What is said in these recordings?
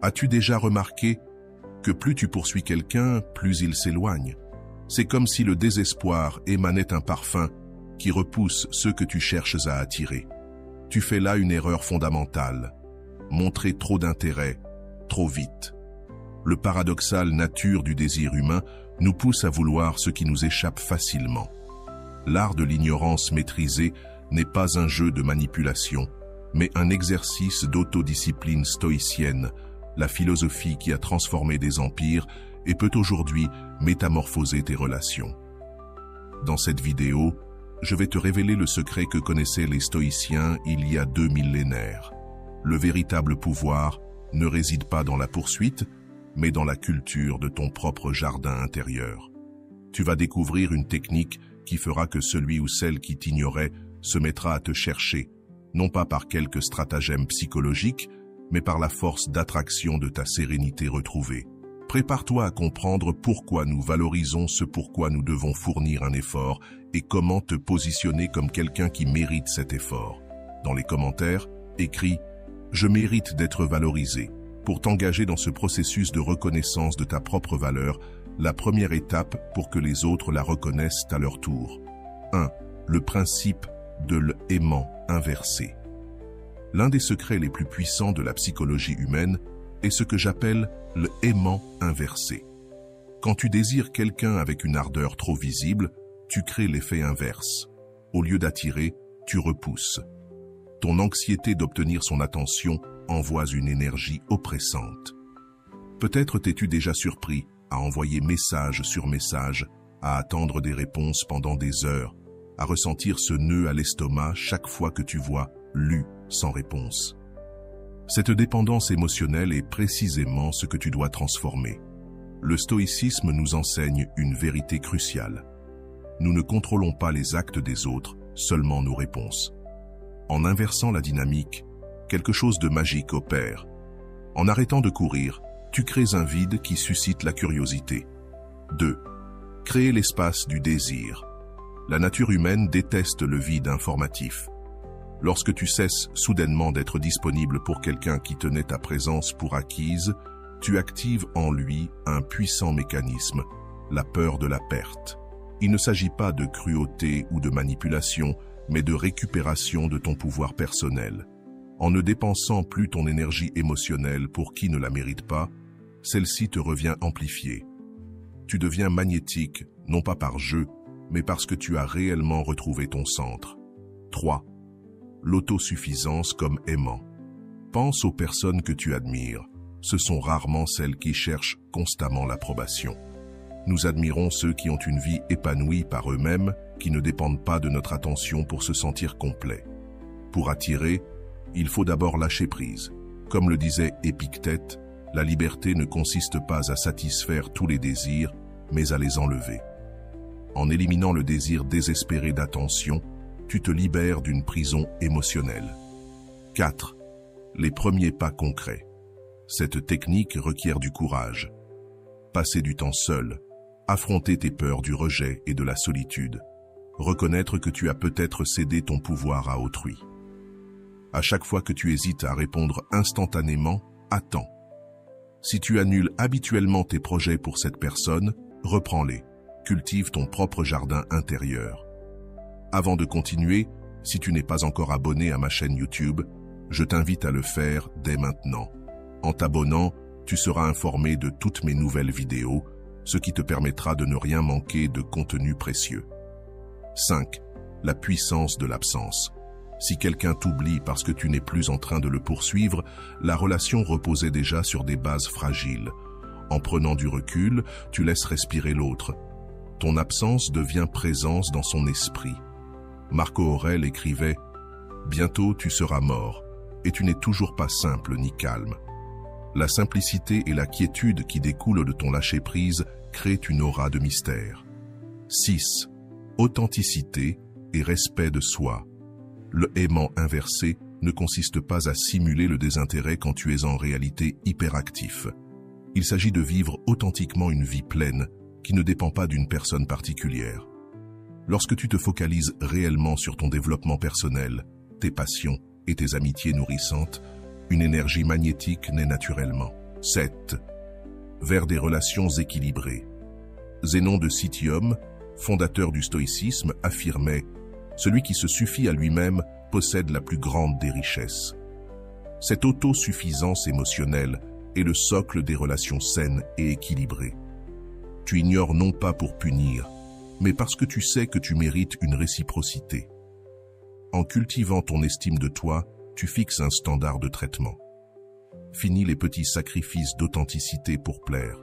As-tu déjà remarqué que plus tu poursuis quelqu'un, plus il s'éloigne? C'est comme si le désespoir émanait un parfum qui repousse ceux que tu cherches à attirer. Tu fais là une erreur fondamentale. Montrer trop d'intérêt, trop vite. Le paradoxale nature du désir humain nous pousse à vouloir ce qui nous échappe facilement. L'art de l'ignorance maîtrisée n'est pas un jeu de manipulation, mais un exercice d'autodiscipline stoïcienne, la philosophie qui a transformé des empires et peut aujourd'hui métamorphoser tes relations. Dans cette vidéo, je vais te révéler le secret que connaissaient les stoïciens il y a 2 millénaires. Le véritable pouvoir ne réside pas dans la poursuite, mais dans la culture de ton propre jardin intérieur. Tu vas découvrir une technique qui fera que celui ou celle qui t'ignorait se mettra à te chercher, non pas par quelques stratagèmes psychologiques, mais par la force d'attraction de ta sérénité retrouvée. Prépare-toi à comprendre pourquoi nous valorisons ce pourquoi nous devons fournir un effort et comment te positionner comme quelqu'un qui mérite cet effort. Dans les commentaires, écris « Je mérite d'être valorisé ». Pour t'engager dans ce processus de reconnaissance de ta propre valeur, la première étape pour que les autres la reconnaissent à leur tour. 1. Le principe de l'aimant inversé. L'un des secrets les plus puissants de la psychologie humaine est ce que j'appelle l'aimant inversé. Quand tu désires quelqu'un avec une ardeur trop visible, tu crées l'effet inverse. Au lieu d'attirer, tu repousses. Ton anxiété d'obtenir son attention envoie une énergie oppressante. Peut-être t'es-tu déjà surpris à envoyer message sur message, à attendre des réponses pendant des heures, à ressentir ce nœud à l'estomac chaque fois que tu vois « lu » sans réponse. Cette dépendance émotionnelle est précisément ce que tu dois transformer. Le stoïcisme nous enseigne une vérité cruciale. Nous ne contrôlons pas les actes des autres, seulement nos réponses. En inversant la dynamique, quelque chose de magique opère. En arrêtant de courir, tu crées un vide qui suscite la curiosité. 2. Créer l'espace du désir. La nature humaine déteste le vide informatif. Lorsque tu cesses soudainement d'être disponible pour quelqu'un qui tenait ta présence pour acquise, tu actives en lui un puissant mécanisme, la peur de la perte. Il ne s'agit pas de cruauté ou de manipulation, mais de récupération de ton pouvoir personnel. En ne dépensant plus ton énergie émotionnelle pour qui ne la mérite pas, celle-ci te revient amplifiée. Tu deviens magnétique, non pas par jeu, mais parce que tu as réellement retrouvé ton centre. 3. L'autosuffisance comme aimant. Pense aux personnes que tu admires. Ce sont rarement celles qui cherchent constamment l'approbation. Nous admirons ceux qui ont une vie épanouie par eux-mêmes, qui ne dépendent pas de notre attention pour se sentir complets. Pour attirer, il faut d'abord lâcher prise. Comme le disait Épictète, la liberté ne consiste pas à satisfaire tous les désirs, mais à les enlever. En éliminant le désir désespéré d'attention, tu te libères d'une prison émotionnelle. 4. Les premiers pas concrets. Cette technique requiert du courage. Passer du temps seul, affronter tes peurs du rejet et de la solitude, reconnaître que tu as peut-être cédé ton pouvoir à autrui. À chaque fois que tu hésites à répondre instantanément, attends. Si tu annules habituellement tes projets pour cette personne, reprends-les. Cultive ton propre jardin intérieur. Avant de continuer, si tu n'es pas encore abonné à ma chaîne YouTube, je t'invite à le faire dès maintenant. En t'abonnant, tu seras informé de toutes mes nouvelles vidéos, ce qui te permettra de ne rien manquer de contenu précieux. 5. La puissance de l'absence. Si quelqu'un t'oublie parce que tu n'es plus en train de le poursuivre, la relation reposait déjà sur des bases fragiles. En prenant du recul, tu laisses respirer l'autre. Ton absence devient présence dans son esprit. Marco Aurèle écrivait « Bientôt tu seras mort, et tu n'es toujours pas simple ni calme. » La simplicité et la quiétude qui découlent de ton lâcher-prise créent une aura de mystère. 6. Authenticité et respect de soi. Le aimant inversé ne consiste pas à simuler le désintérêt quand tu es en réalité hyperactif. Il s'agit de vivre authentiquement une vie pleine qui ne dépend pas d'une personne particulière. Lorsque tu te focalises réellement sur ton développement personnel, tes passions et tes amitiés nourrissantes, une énergie magnétique naît naturellement. 7. Vers des relations équilibrées. Zénon de Citium, fondateur du stoïcisme, affirmait « Celui qui se suffit à lui-même possède la plus grande des richesses ». Cette autosuffisance émotionnelle est le socle des relations saines et équilibrées. Tu ignores non pas pour punir, mais parce que tu sais que tu mérites une réciprocité. En cultivant ton estime de toi, tu fixes un standard de traitement. Finis les petits sacrifices d'authenticité pour plaire.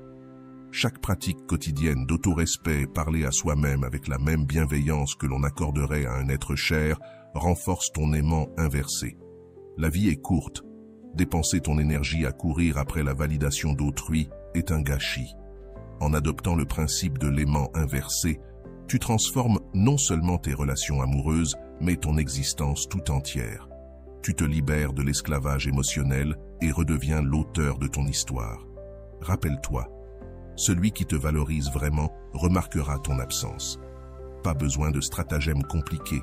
Chaque pratique quotidienne d'autorespect, parler à soi-même avec la même bienveillance que l'on accorderait à un être cher, renforce ton aimant inversé. La vie est courte. Dépenser ton énergie à courir après la validation d'autrui est un gâchis. En adoptant le principe de l'aimant inversé, tu transformes non seulement tes relations amoureuses, mais ton existence tout entière. Tu te libères de l'esclavage émotionnel et redeviens l'auteur de ton histoire. Rappelle-toi, celui qui te valorise vraiment remarquera ton absence. Pas besoin de stratagèmes compliqués.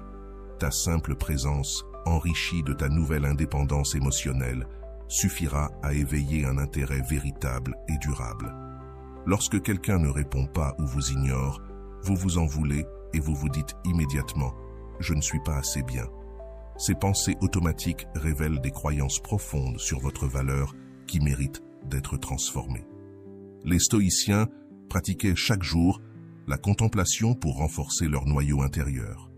Ta simple présence, enrichie de ta nouvelle indépendance émotionnelle, suffira à éveiller un intérêt véritable et durable. Lorsque quelqu'un ne répond pas ou vous ignore, vous vous en voulez et vous vous dites immédiatement « Je ne suis pas assez bien ». Ces pensées automatiques révèlent des croyances profondes sur votre valeur qui méritent d'être transformées. Les stoïciens pratiquaient chaque jour la contemplation pour renforcer leur noyau intérieur.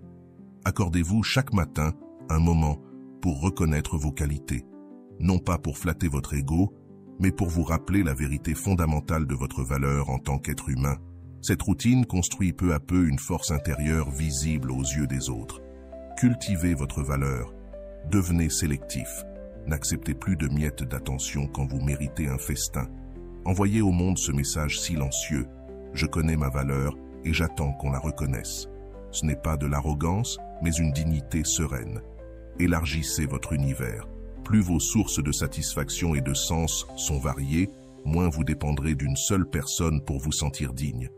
Accordez-vous chaque matin un moment pour reconnaître vos qualités, non pas pour flatter votre ego, mais pour vous rappeler la vérité fondamentale de votre valeur en tant qu'être humain. Cette routine construit peu à peu une force intérieure visible aux yeux des autres. Cultivez votre valeur, devenez sélectif, n'acceptez plus de miettes d'attention quand vous méritez un festin. Envoyez au monde ce message silencieux, je connais ma valeur et j'attends qu'on la reconnaisse. Ce n'est pas de l'arrogance, mais une dignité sereine. Élargissez votre univers. Plus vos sources de satisfaction et de sens sont variées, moins vous dépendrez d'une seule personne pour vous sentir digne.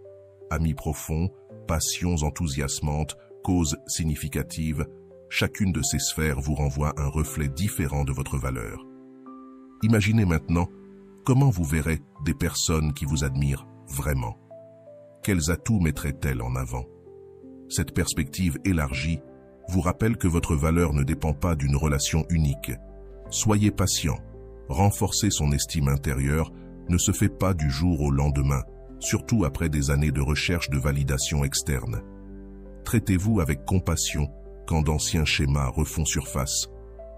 Amis profonds, passions enthousiasmantes, causes significatives, chacune de ces sphères vous renvoie un reflet différent de votre valeur. Imaginez maintenant comment vous verrez des personnes qui vous admirent vraiment. Quels atouts mettraient-elles en avant? Cette perspective élargie vous rappelle que votre valeur ne dépend pas d'une relation unique. Soyez patient. Renforcer son estime intérieure ne se fait pas du jour au lendemain, surtout après des années de recherche de validation externe. Traitez-vous avec compassion quand d'anciens schémas refont surface.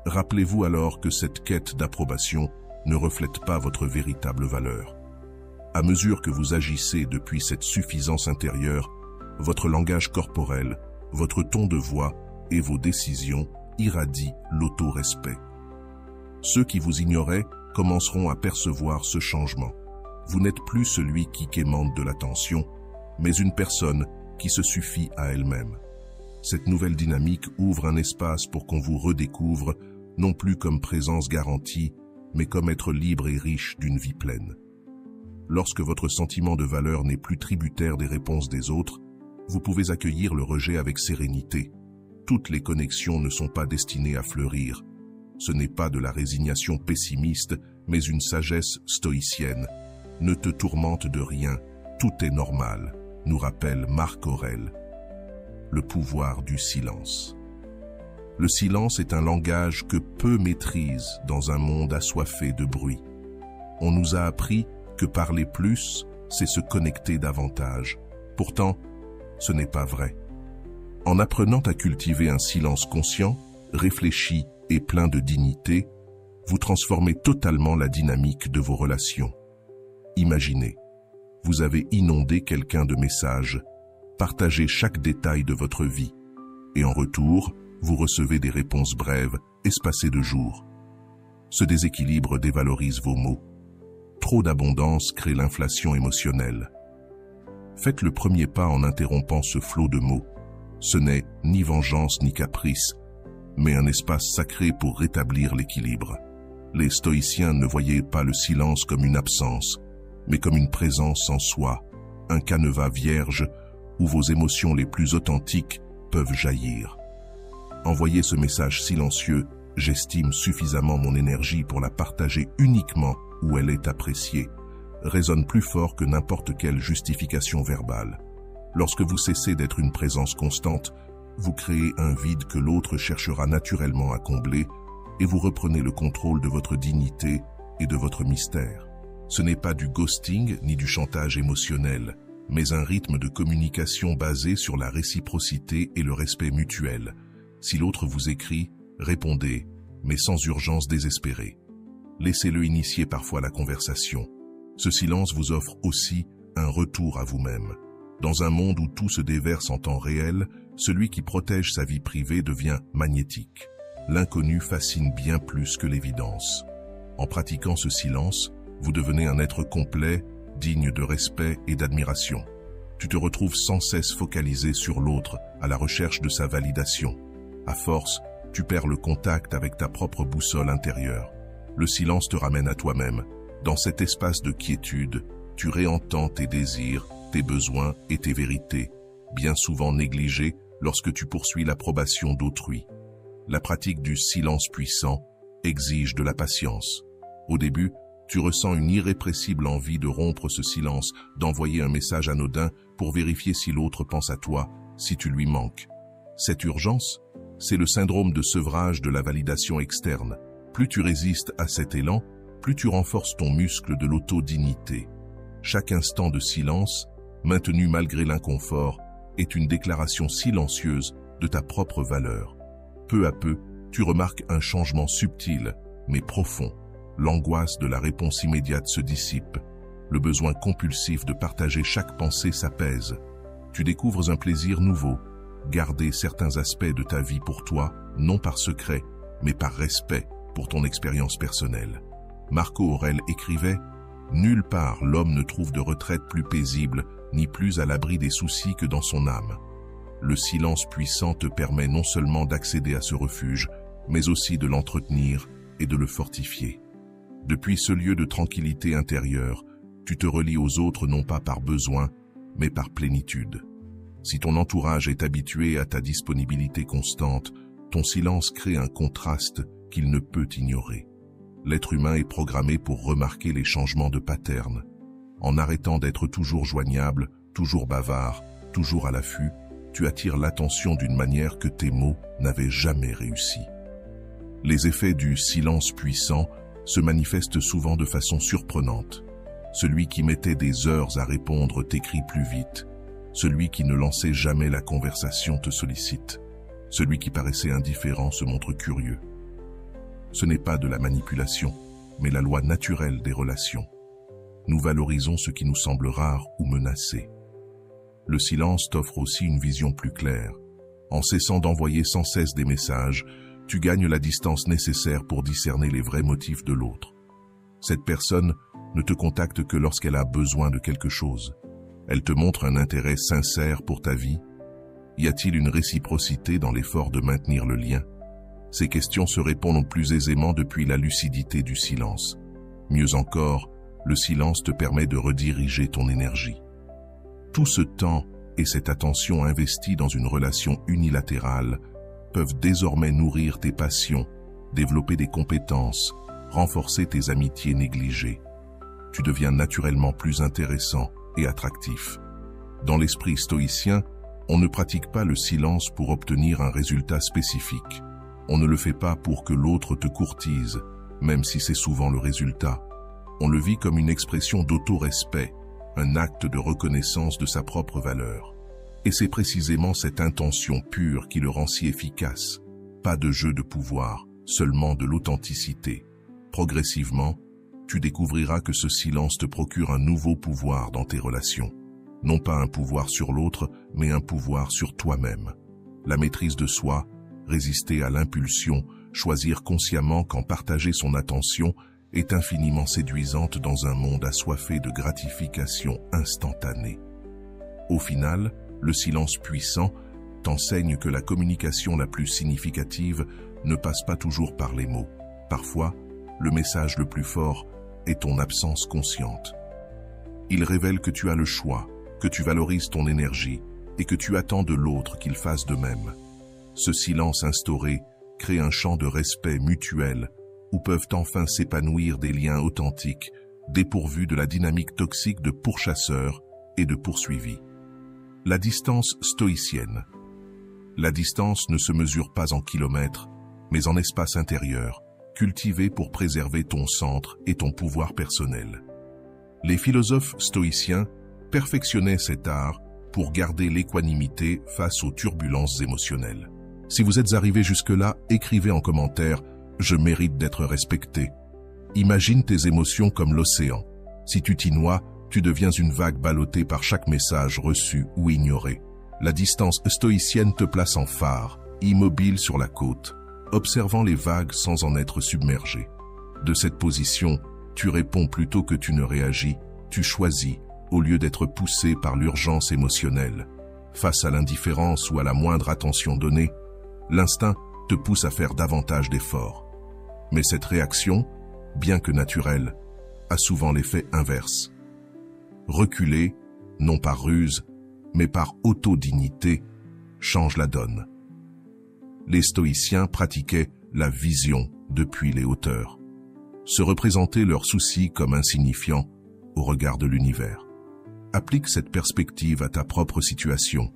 Rappelez-vous alors que cette quête d'approbation ne reflète pas votre véritable valeur. À mesure que vous agissez depuis cette suffisance intérieure, votre langage corporel, votre ton de voix et vos décisions irradient l'auto-respect. Ceux qui vous ignoraient commenceront à percevoir ce changement. Vous n'êtes plus celui qui quémande de l'attention, mais une personne qui se suffit à elle-même. Cette nouvelle dynamique ouvre un espace pour qu'on vous redécouvre, non plus comme présence garantie, mais comme être libre et riche d'une vie pleine. Lorsque votre sentiment de valeur n'est plus tributaire des réponses des autres, vous pouvez accueillir le rejet avec sérénité. Toutes les connexions ne sont pas destinées à fleurir. Ce n'est pas de la résignation pessimiste, mais une sagesse stoïcienne. Ne te tourmente de rien, tout est normal, nous rappelle Marc Aurèle. Le pouvoir du silence. Le silence est un langage que peu maîtrisent dans un monde assoiffé de bruit. On nous a appris que parler plus, c'est se connecter davantage. Pourtant, ce n'est pas vrai. En apprenant à cultiver un silence conscient, réfléchi et plein de dignité, vous transformez totalement la dynamique de vos relations. Imaginez, vous avez inondé quelqu'un de messages, partagez chaque détail de votre vie, et en retour, vous recevez des réponses brèves, espacées de jours. Ce déséquilibre dévalorise vos mots. Trop d'abondance crée l'inflation émotionnelle. Faites le premier pas en interrompant ce flot de mots. Ce n'est ni vengeance ni caprice, mais un espace sacré pour rétablir l'équilibre. Les stoïciens ne voyaient pas le silence comme une absence, mais comme une présence en soi, un canevas vierge où vos émotions les plus authentiques peuvent jaillir. Envoyez ce message silencieux, j'estime suffisamment mon énergie pour la partager uniquement où elle est appréciée, résonne plus fort que n'importe quelle justification verbale. Lorsque vous cessez d'être une présence constante, vous créez un vide que l'autre cherchera naturellement à combler et vous reprenez le contrôle de votre dignité et de votre mystère. Ce n'est pas du ghosting ni du chantage émotionnel, mais un rythme de communication basé sur la réciprocité et le respect mutuel. Si l'autre vous écrit, répondez, mais sans urgence désespérée. Laissez-le initier parfois la conversation. Ce silence vous offre aussi un retour à vous-même. Dans un monde où tout se déverse en temps réel, celui qui protège sa vie privée devient magnétique. L'inconnu fascine bien plus que l'évidence. En pratiquant ce silence, vous devenez un être complet, digne de respect et d'admiration. Tu te retrouves sans cesse focalisé sur l'autre, à la recherche de sa validation. À force, tu perds le contact avec ta propre boussole intérieure. Le silence te ramène à toi-même. Dans cet espace de quiétude, tu réentends tes désirs, tes besoins et tes vérités, bien souvent négligés lorsque tu poursuis l'approbation d'autrui. La pratique du silence puissant exige de la patience. Au début, tu ressens une irrépressible envie de rompre ce silence, d'envoyer un message anodin pour vérifier si l'autre pense à toi, si tu lui manques. Cette urgence, c'est le syndrome de sevrage de la validation externe. Plus tu résistes à cet élan, plus tu renforces ton muscle de l'autodignité. Chaque instant de silence, maintenu malgré l'inconfort, est une déclaration silencieuse de ta propre valeur. Peu à peu, tu remarques un changement subtil, mais profond. L'angoisse de la réponse immédiate se dissipe. Le besoin compulsif de partager chaque pensée s'apaise. Tu découvres un plaisir nouveau. Garder certains aspects de ta vie pour toi, non par secret, mais par respect pour ton expérience personnelle. Marco Aurèle écrivait « Nulle part l'homme ne trouve de retraite plus paisible, ni plus à l'abri des soucis que dans son âme. » Le silence puissant te permet non seulement d'accéder à ce refuge, mais aussi de l'entretenir et de le fortifier. Depuis ce lieu de tranquillité intérieure, tu te relis aux autres non pas par besoin, mais par plénitude. Si ton entourage est habitué à ta disponibilité constante, ton silence crée un contraste qu'il ne peut ignorer. L'être humain est programmé pour remarquer les changements de pattern. En arrêtant d'être toujours joignable, toujours bavard, toujours à l'affût, tu attires l'attention d'une manière que tes mots n'avaient jamais réussi. Les effets du silence puissant se manifestent souvent de façon surprenante. Celui qui mettait des heures à répondre t'écrit plus vite. Celui qui ne lançait jamais la conversation te sollicite. Celui qui paraissait indifférent se montre curieux. Ce n'est pas de la manipulation, mais la loi naturelle des relations. Nous valorisons ce qui nous semble rare ou menacé. Le silence t'offre aussi une vision plus claire. En cessant d'envoyer sans cesse des messages, tu gagnes la distance nécessaire pour discerner les vrais motifs de l'autre. Cette personne ne te contacte que lorsqu'elle a besoin de quelque chose. Elle te montre un intérêt sincère pour ta vie. Y a-t-il une réciprocité dans l'effort de maintenir le lien? Ces questions se répondent plus aisément depuis la lucidité du silence. Mieux encore, le silence te permet de rediriger ton énergie. Tout ce temps et cette attention investie dans une relation unilatérale peuvent désormais nourrir tes passions, développer des compétences, renforcer tes amitiés négligées. Tu deviens naturellement plus intéressant et attractif. Dans l'esprit stoïcien, on ne pratique pas le silence pour obtenir un résultat spécifique. On ne le fait pas pour que l'autre te courtise, même si c'est souvent le résultat. On le vit comme une expression d'auto-respect, un acte de reconnaissance de sa propre valeur. Et c'est précisément cette intention pure qui le rend si efficace. Pas de jeu de pouvoir, seulement de l'authenticité. Progressivement, tu découvriras que ce silence te procure un nouveau pouvoir dans tes relations. Non pas un pouvoir sur l'autre, mais un pouvoir sur toi-même. La maîtrise de soi, résister à l'impulsion, choisir consciemment quand partager son attention est infiniment séduisante dans un monde assoiffé de gratification instantanée. Au final, le silence puissant t'enseigne que la communication la plus significative ne passe pas toujours par les mots. Parfois, le message le plus fort est ton absence consciente. Il révèle que tu as le choix, que tu valorises ton énergie et que tu attends de l'autre qu'il fasse de même. Ce silence instauré crée un champ de respect mutuel où peuvent enfin s'épanouir des liens authentiques, dépourvus de la dynamique toxique de pourchasseurs et de poursuivis. La distance stoïcienne. La distance ne se mesure pas en kilomètres, mais en espace intérieur, cultivé pour préserver ton centre et ton pouvoir personnel. Les philosophes stoïciens perfectionnaient cet art pour garder l'équanimité face aux turbulences émotionnelles. Si vous êtes arrivé jusque-là, écrivez en commentaire « Je mérite d'être respecté ». Imagine tes émotions comme l'océan. Si tu t'y noies, tu deviens une vague ballottée par chaque message reçu ou ignoré. La distance stoïcienne te place en phare, immobile sur la côte, observant les vagues sans en être submergé. De cette position, tu réponds plutôt que tu ne réagis, tu choisis, au lieu d'être poussé par l'urgence émotionnelle. Face à l'indifférence ou à la moindre attention donnée, l'instinct te pousse à faire davantage d'efforts. Mais cette réaction, bien que naturelle, a souvent l'effet inverse. Reculer, non par ruse, mais par autodignité, change la donne. Les stoïciens pratiquaient la vision depuis les hauteurs, se représenter leurs soucis comme insignifiants au regard de l'univers. Applique cette perspective à ta propre situation.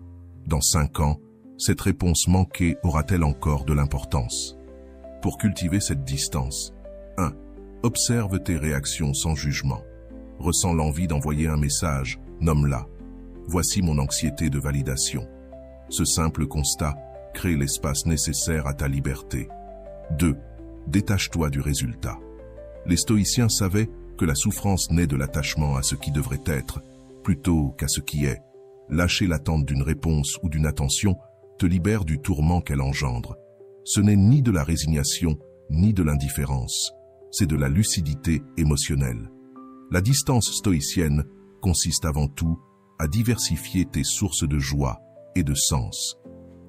Dans 5 ans, cette réponse manquée aura-t-elle encore de l'importance? Pour cultiver cette distance, 1. Observe tes réactions sans jugement. Ressens l'envie d'envoyer un message, nomme-la. Voici mon anxiété de validation. Ce simple constat crée l'espace nécessaire à ta liberté. 2. Détache-toi du résultat. Les stoïciens savaient que la souffrance naît de l'attachement à ce qui devrait être, plutôt qu'à ce qui est. Lâcher l'attente d'une réponse ou d'une attention te libère du tourment qu'elle engendre. Ce n'est ni de la résignation, ni de l'indifférence. C'est de la lucidité émotionnelle. La distance stoïcienne consiste avant tout à diversifier tes sources de joie et de sens.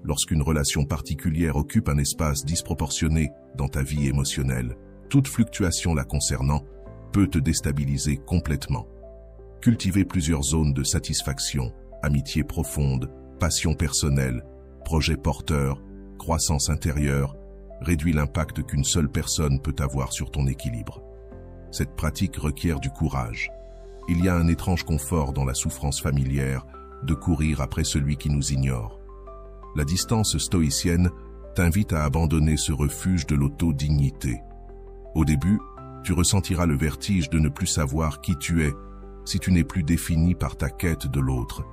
Lorsqu'une relation particulière occupe un espace disproportionné dans ta vie émotionnelle, toute fluctuation la concernant peut te déstabiliser complètement. Cultiver plusieurs zones de satisfaction, amitié profonde, passion personnelle, projet porteur, croissance intérieure, réduit l'impact qu'une seule personne peut avoir sur ton équilibre. Cette pratique requiert du courage. Il y a un étrange confort dans la souffrance familière de courir après celui qui nous ignore. La distance stoïcienne t'invite à abandonner ce refuge de l'autodignité. Au début, tu ressentiras le vertige de ne plus savoir qui tu es si tu n'es plus défini par ta quête de l'autre.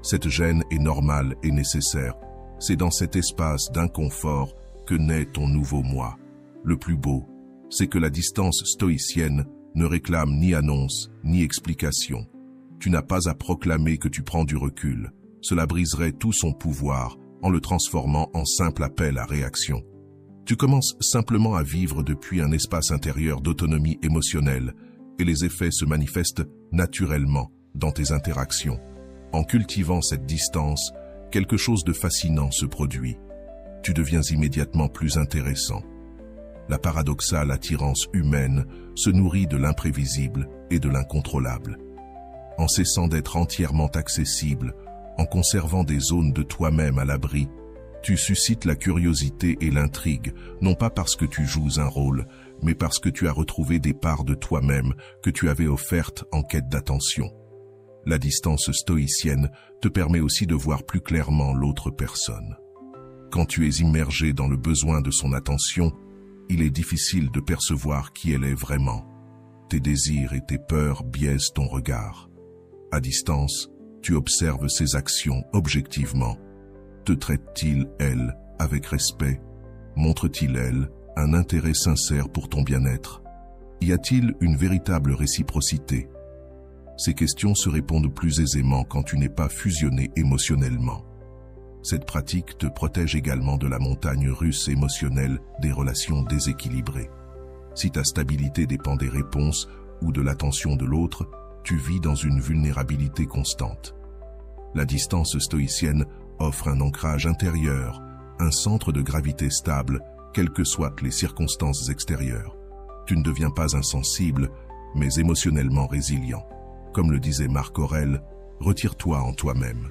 Cette gêne est normale et nécessaire. C'est dans cet espace d'inconfort que naît ton nouveau moi. Le plus beau, c'est que la distance stoïcienne ne réclame ni annonce, ni explication. Tu n'as pas à proclamer que tu prends du recul. Cela briserait tout son pouvoir en le transformant en simple appel à réaction. Tu commences simplement à vivre depuis un espace intérieur d'autonomie émotionnelle et les effets se manifestent naturellement dans tes interactions. En cultivant cette distance, quelque chose de fascinant se produit. Tu deviens immédiatement plus intéressant. La paradoxale attirance humaine se nourrit de l'imprévisible et de l'incontrôlable. En cessant d'être entièrement accessible, en conservant des zones de toi-même à l'abri, tu suscites la curiosité et l'intrigue, non pas parce que tu joues un rôle, mais parce que tu as retrouvé des parts de toi-même que tu avais offertes en quête d'attention. La distance stoïcienne te permet aussi de voir plus clairement l'autre personne. Quand tu es immergé dans le besoin de son attention, il est difficile de percevoir qui elle est vraiment. Tes désirs et tes peurs biaisent ton regard. À distance, tu observes ses actions objectivement. Te traite-t-il, elle, avec respect? Montre-t-il, elle, un intérêt sincère pour ton bien-être? Y a-t-il une véritable réciprocité? Ces questions se répondent plus aisément quand tu n'es pas fusionné émotionnellement. Cette pratique te protège également de la montagne russe émotionnelle des relations déséquilibrées. Si ta stabilité dépend des réponses ou de l'attention de l'autre, tu vis dans une vulnérabilité constante. La distance stoïcienne offre un ancrage intérieur, un centre de gravité stable, quelles que soient les circonstances extérieures. Tu ne deviens pas insensible, mais émotionnellement résilient. Comme le disait Marc Aurèle, retire-toi en toi-même.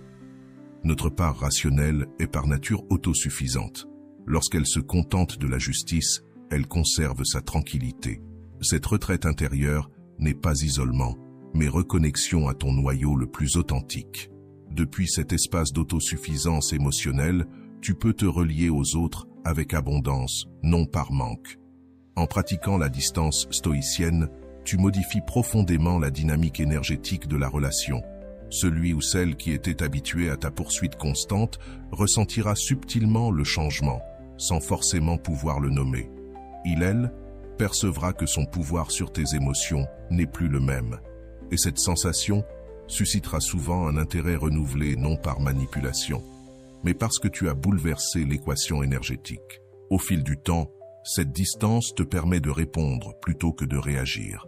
Notre part rationnelle est par nature autosuffisante. Lorsqu'elle se contente de la justice, elle conserve sa tranquillité. Cette retraite intérieure n'est pas isolement, mais reconnexion à ton noyau le plus authentique. Depuis cet espace d'autosuffisance émotionnelle, tu peux te relier aux autres avec abondance, non par manque. En pratiquant la distance stoïcienne, tu modifies profondément la dynamique énergétique de la relation. Celui ou celle qui était habitué à ta poursuite constante ressentira subtilement le changement, sans forcément pouvoir le nommer. Elle percevra que son pouvoir sur tes émotions n'est plus le même. Et cette sensation suscitera souvent un intérêt renouvelé non par manipulation, mais parce que tu as bouleversé l'équation énergétique. Au fil du temps, cette distance te permet de répondre plutôt que de réagir.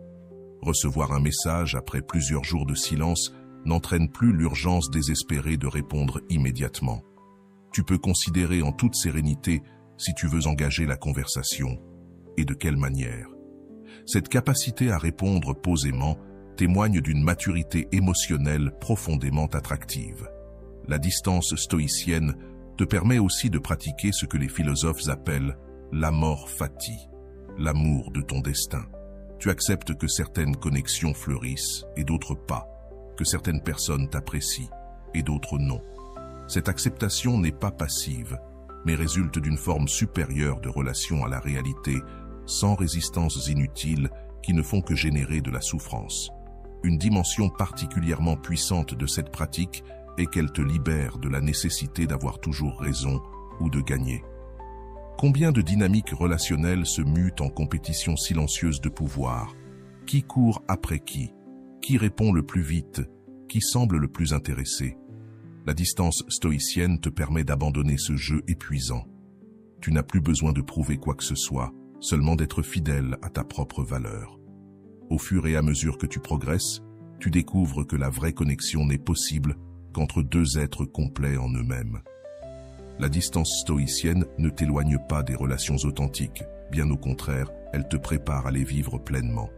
Recevoir un message après plusieurs jours de silence n'entraîne plus l'urgence désespérée de répondre immédiatement. Tu peux considérer en toute sérénité si tu veux engager la conversation et de quelle manière. Cette capacité à répondre posément témoigne d'une maturité émotionnelle profondément attractive. La distance stoïcienne te permet aussi de pratiquer ce que les philosophes appellent l'amor fati, l'amour de ton destin. Tu acceptes que certaines connexions fleurissent et d'autres pas, que certaines personnes t'apprécient et d'autres non. Cette acceptation n'est pas passive, mais résulte d'une forme supérieure de relation à la réalité, sans résistances inutiles qui ne font que générer de la souffrance. Une dimension particulièrement puissante de cette pratique est qu'elle te libère de la nécessité d'avoir toujours raison ou de gagner. Combien de dynamiques relationnelles se mutent en compétition silencieuse de pouvoir? Qui court après qui? Qui répond le plus vite? Qui semble le plus intéressé? La distance stoïcienne te permet d'abandonner ce jeu épuisant. Tu n'as plus besoin de prouver quoi que ce soit, seulement d'être fidèle à ta propre valeur. Au fur et à mesure que tu progresses, tu découvres que la vraie connexion n'est possible qu'entre deux êtres complets en eux-mêmes. La distance stoïcienne ne t'éloigne pas des relations authentiques, bien au contraire, elle te prépare à les vivre pleinement.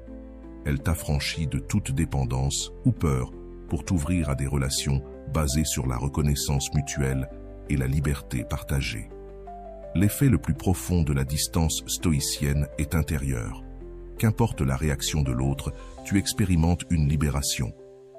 Elle t'affranchit de toute dépendance ou peur pour t'ouvrir à des relations basées sur la reconnaissance mutuelle et la liberté partagée. L'effet le plus profond de la distance stoïcienne est intérieur. Qu'importe la réaction de l'autre, tu expérimentes une libération,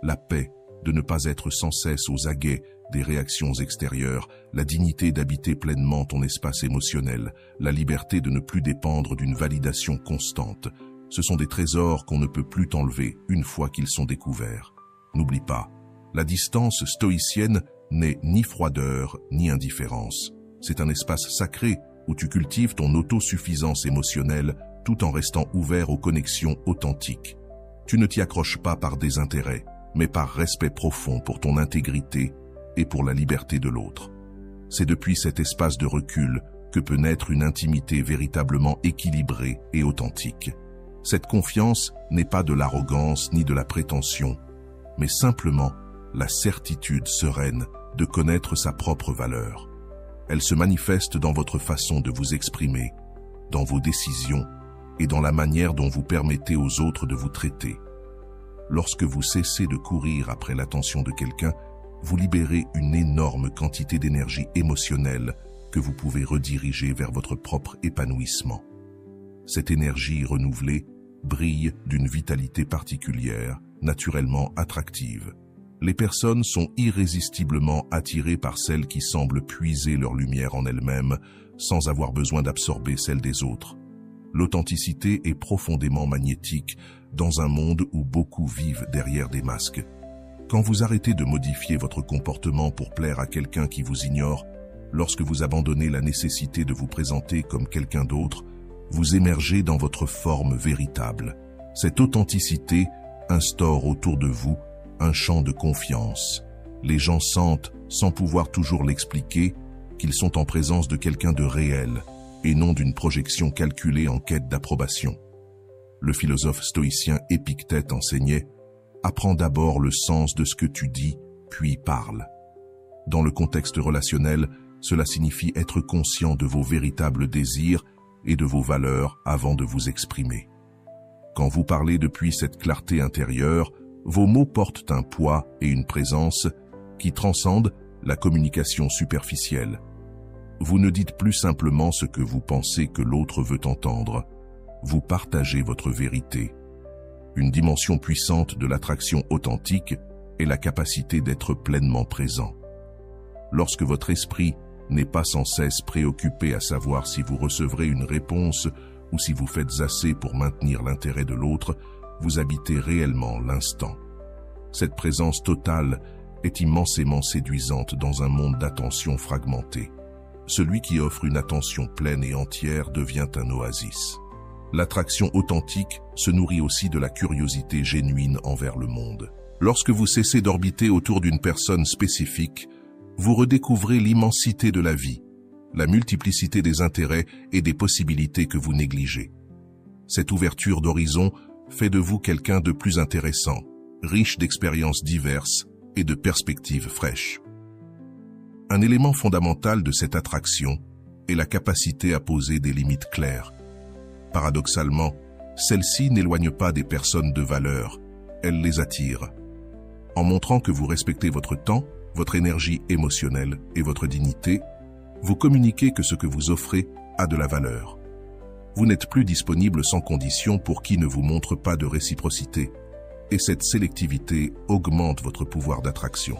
la paix de ne pas être sans cesse aux aguets des réactions extérieures, la dignité d'habiter pleinement ton espace émotionnel, la liberté de ne plus dépendre d'une validation constante. Ce sont des trésors qu'on ne peut plus t'enlever une fois qu'ils sont découverts. N'oublie pas, la distance stoïcienne n'est ni froideur ni indifférence. C'est un espace sacré où tu cultives ton autosuffisance émotionnelle tout en restant ouvert aux connexions authentiques. Tu ne t'y accroches pas par désintérêt, mais par respect profond pour ton intégrité et pour la liberté de l'autre. C'est depuis cet espace de recul que peut naître une intimité véritablement équilibrée et authentique. Cette confiance n'est pas de l'arrogance ni de la prétention, mais simplement la certitude sereine de connaître sa propre valeur. Elle se manifeste dans votre façon de vous exprimer, dans vos décisions et dans la manière dont vous permettez aux autres de vous traiter. Lorsque vous cessez de courir après l'attention de quelqu'un, vous libérez une énorme quantité d'énergie émotionnelle que vous pouvez rediriger vers votre propre épanouissement. Cette énergie renouvelée brille d'une vitalité particulière, naturellement attractive. Les personnes sont irrésistiblement attirées par celles qui semblent puiser leur lumière en elles-mêmes sans avoir besoin d'absorber celle des autres. L'authenticité est profondément magnétique dans un monde où beaucoup vivent derrière des masques. Quand vous arrêtez de modifier votre comportement pour plaire à quelqu'un qui vous ignore, lorsque vous abandonnez la nécessité de vous présenter comme quelqu'un d'autre, vous émergez dans votre forme véritable. Cette authenticité instaure autour de vous un champ de confiance. Les gens sentent, sans pouvoir toujours l'expliquer, qu'ils sont en présence de quelqu'un de réel et non d'une projection calculée en quête d'approbation. Le philosophe stoïcien Épictète enseignait « Apprends d'abord le sens de ce que tu dis, puis parle ». Dans le contexte relationnel, cela signifie être conscient de vos véritables désirs et de vos valeurs avant de vous exprimer. Quand vous parlez depuis cette clarté intérieure, vos mots portent un poids et une présence qui transcendent la communication superficielle. Vous ne dites plus simplement ce que vous pensez que l'autre veut entendre. Vous partagez votre vérité. Une dimension puissante de l'attraction authentique est la capacité d'être pleinement présent. Lorsque votre esprit n'est pas sans cesse préoccupé à savoir si vous recevrez une réponse ou si vous faites assez pour maintenir l'intérêt de l'autre, vous habitez réellement l'instant. Cette présence totale est immensément séduisante dans un monde d'attention fragmentée. Celui qui offre une attention pleine et entière devient un oasis. L'attraction authentique se nourrit aussi de la curiosité génuine envers le monde. Lorsque vous cessez d'orbiter autour d'une personne spécifique, vous redécouvrez l'immensité de la vie, la multiplicité des intérêts et des possibilités que vous négligez. Cette ouverture d'horizon fait de vous quelqu'un de plus intéressant, riche d'expériences diverses et de perspectives fraîches. Un élément fondamental de cette attraction est la capacité à poser des limites claires. Paradoxalement, celle-ci n'éloigne pas des personnes de valeur, elle les attire. En montrant que vous respectez votre temps, votre énergie émotionnelle et votre dignité, vous communiquez que ce que vous offrez a de la valeur. Vous n'êtes plus disponible sans condition pour qui ne vous montre pas de réciprocité, et cette sélectivité augmente votre pouvoir d'attraction.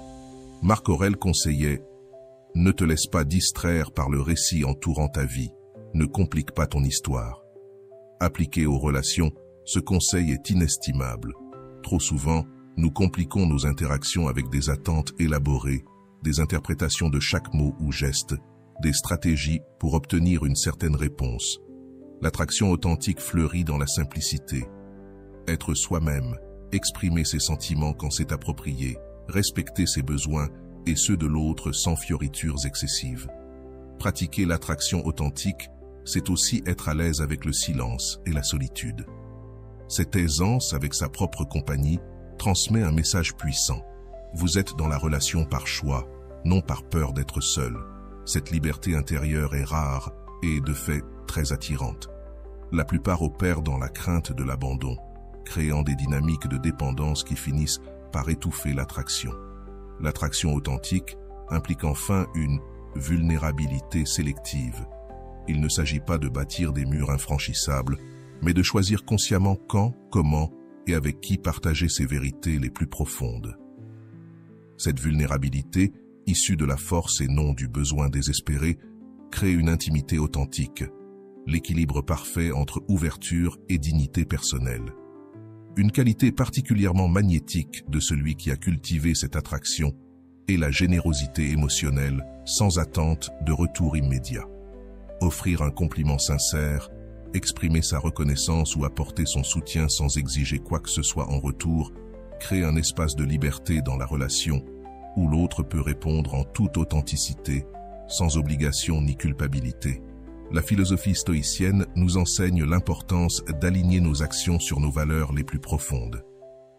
Marc Aurèle conseillait « Ne te laisse pas distraire par le récit entourant ta vie, ne complique pas ton histoire ». Appliqué aux relations, ce conseil est inestimable. Trop souvent, nous compliquons nos interactions avec des attentes élaborées, des interprétations de chaque mot ou geste, des stratégies pour obtenir une certaine réponse. L'attraction authentique fleurit dans la simplicité. Être soi-même, exprimer ses sentiments quand c'est approprié, respecter ses besoins et ceux de l'autre sans fioritures excessives. Pratiquer l'attraction authentique, c'est aussi être à l'aise avec le silence et la solitude. Cette aisance avec sa propre compagnie transmet un message puissant. Vous êtes dans la relation par choix, non par peur d'être seul. Cette liberté intérieure est rare et, de fait, très attirante. La plupart opèrent dans la crainte de l'abandon, créant des dynamiques de dépendance qui finissent par étouffer l'attraction. L'attraction authentique implique enfin une vulnérabilité sélective. Il ne s'agit pas de bâtir des murs infranchissables, mais de choisir consciemment quand, comment et avec qui partager ses vérités les plus profondes. Cette vulnérabilité, issue de la force et non du besoin désespéré, crée une intimité authentique, l'équilibre parfait entre ouverture et dignité personnelle. Une qualité particulièrement magnétique de celui qui a cultivé cette attraction est la générosité émotionnelle sans attente de retour immédiat. Offrir un compliment sincère, exprimer sa reconnaissance ou apporter son soutien sans exiger quoi que ce soit en retour, crée un espace de liberté dans la relation où l'autre peut répondre en toute authenticité, sans obligation ni culpabilité. La philosophie stoïcienne nous enseigne l'importance d'aligner nos actions sur nos valeurs les plus profondes.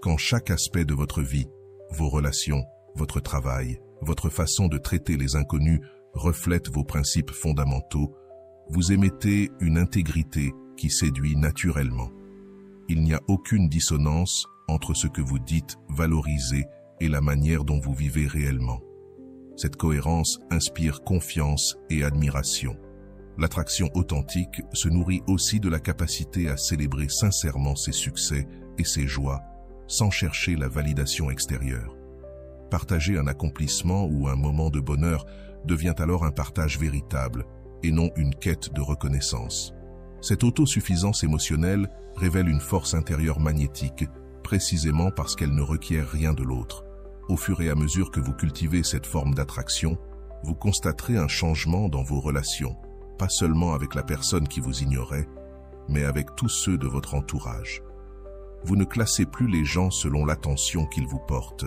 Quand chaque aspect de votre vie, vos relations, votre travail, votre façon de traiter les inconnus reflète vos principes fondamentaux, vous émettez une intégrité qui séduit naturellement. Il n'y a aucune dissonance entre ce que vous dites, valorisez, et la manière dont vous vivez réellement. Cette cohérence inspire confiance et admiration. L'attraction authentique se nourrit aussi de la capacité à célébrer sincèrement ses succès et ses joies, sans chercher la validation extérieure. Partager un accomplissement ou un moment de bonheur devient alors un partage véritable, et non une quête de reconnaissance. Cette autosuffisance émotionnelle révèle une force intérieure magnétique, précisément parce qu'elle ne requiert rien de l'autre. Au fur et à mesure que vous cultivez cette forme d'attraction, vous constaterez un changement dans vos relations, pas seulement avec la personne qui vous ignorait, mais avec tous ceux de votre entourage. Vous ne classez plus les gens selon l'attention qu'ils vous portent.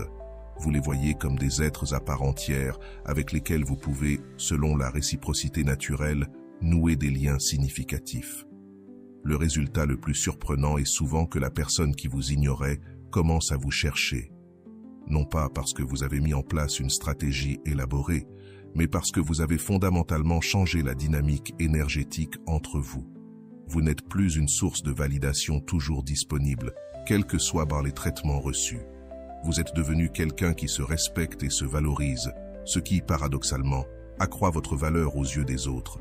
Vous les voyez comme des êtres à part entière avec lesquels vous pouvez, selon la réciprocité naturelle, nouer des liens significatifs. Le résultat le plus surprenant est souvent que la personne qui vous ignorait commence à vous chercher. Non pas parce que vous avez mis en place une stratégie élaborée, mais parce que vous avez fondamentalement changé la dynamique énergétique entre vous. Vous n'êtes plus une source de validation toujours disponible, quels que soient les traitements reçus. Vous êtes devenu quelqu'un qui se respecte et se valorise, ce qui, paradoxalement, accroît votre valeur aux yeux des autres.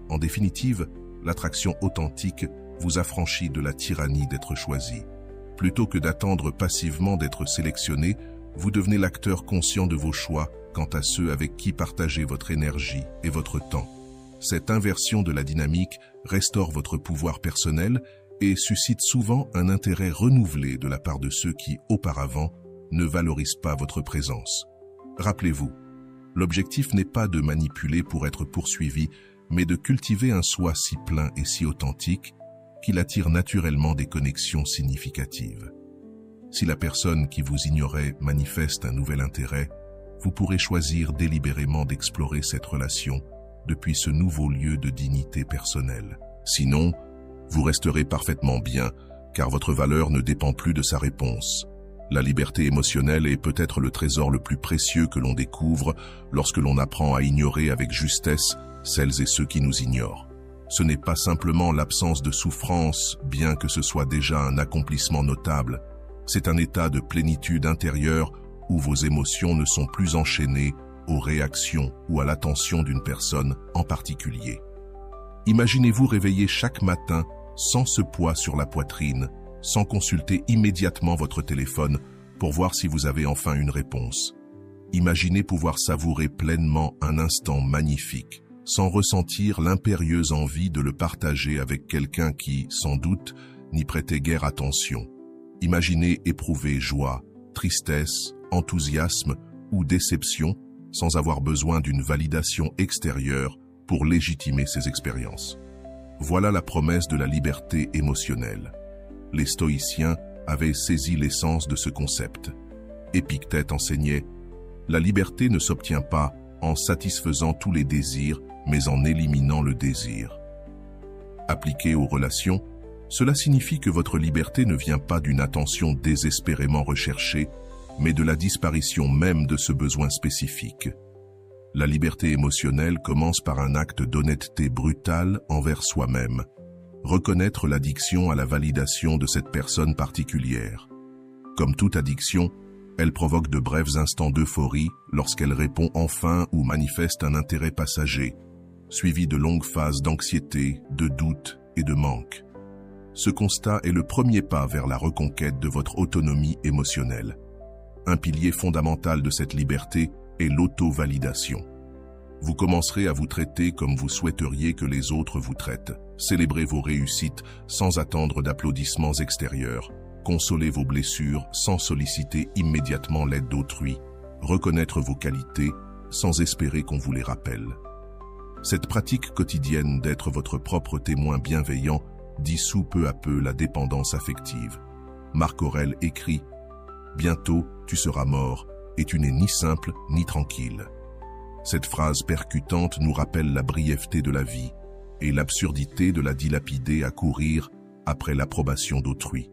En définitive, l'attraction authentique vous affranchit de la tyrannie d'être choisi. Plutôt que d'attendre passivement d'être sélectionné, vous devenez l'acteur conscient de vos choix quant à ceux avec qui partagez votre énergie et votre temps. Cette inversion de la dynamique restaure votre pouvoir personnel et suscite souvent un intérêt renouvelé de la part de ceux qui, auparavant, ne valorisent pas votre présence. Rappelez-vous, l'objectif n'est pas de manipuler pour être poursuivi, mais de cultiver un soi si plein et si authentique qu'il attire naturellement des connexions significatives. Si la personne qui vous ignorait manifeste un nouvel intérêt, vous pourrez choisir délibérément d'explorer cette relation depuis ce nouveau lieu de dignité personnelle. Sinon, vous resterez parfaitement bien, car votre valeur ne dépend plus de sa réponse. La liberté émotionnelle est peut-être le trésor le plus précieux que l'on découvre lorsque l'on apprend à ignorer avec justesse celles et ceux qui nous ignorent. Ce n'est pas simplement l'absence de souffrance, bien que ce soit déjà un accomplissement notable. C'est un état de plénitude intérieure où vos émotions ne sont plus enchaînées aux réactions ou à l'attention d'une personne en particulier. Imaginez-vous réveiller chaque matin sans ce poids sur la poitrine, sans consulter immédiatement votre téléphone pour voir si vous avez enfin une réponse. Imaginez pouvoir savourer pleinement un instant magnifique, sans ressentir l'impérieuse envie de le partager avec quelqu'un qui, sans doute, n'y prêtait guère attention. Imaginez éprouver joie, tristesse, enthousiasme ou déception sans avoir besoin d'une validation extérieure pour légitimer ces expériences. Voilà la promesse de la liberté émotionnelle. Les stoïciens avaient saisi l'essence de ce concept. Épictète enseignait « La liberté ne s'obtient pas en satisfaisant tous les désirs, mais en éliminant le désir. » Appliqué aux relations, cela signifie que votre liberté ne vient pas d'une attention désespérément recherchée, mais de la disparition même de ce besoin spécifique. La liberté émotionnelle commence par un acte d'honnêteté brutale envers soi-même. Reconnaître l'addiction à la validation de cette personne particulière. Comme toute addiction, elle provoque de brefs instants d'euphorie lorsqu'elle répond enfin ou manifeste un intérêt passager, suivi de longues phases d'anxiété, de doute et de manque. Ce constat est le premier pas vers la reconquête de votre autonomie émotionnelle. Un pilier fondamental de cette liberté est l'auto-validation. Vous commencerez à vous traiter comme vous souhaiteriez que les autres vous traitent. Célébrez vos réussites sans attendre d'applaudissements extérieurs. Consolez vos blessures sans solliciter immédiatement l'aide d'autrui. Reconnaître vos qualités sans espérer qu'on vous les rappelle. Cette pratique quotidienne d'être votre propre témoin bienveillant dissout peu à peu la dépendance affective. Marc Aurèle écrit « Bientôt, tu seras mort, et tu n'es ni simple ni tranquille. » Cette phrase percutante nous rappelle la brièveté de la vie et l'absurdité de la dilapider à courir après l'approbation d'autrui.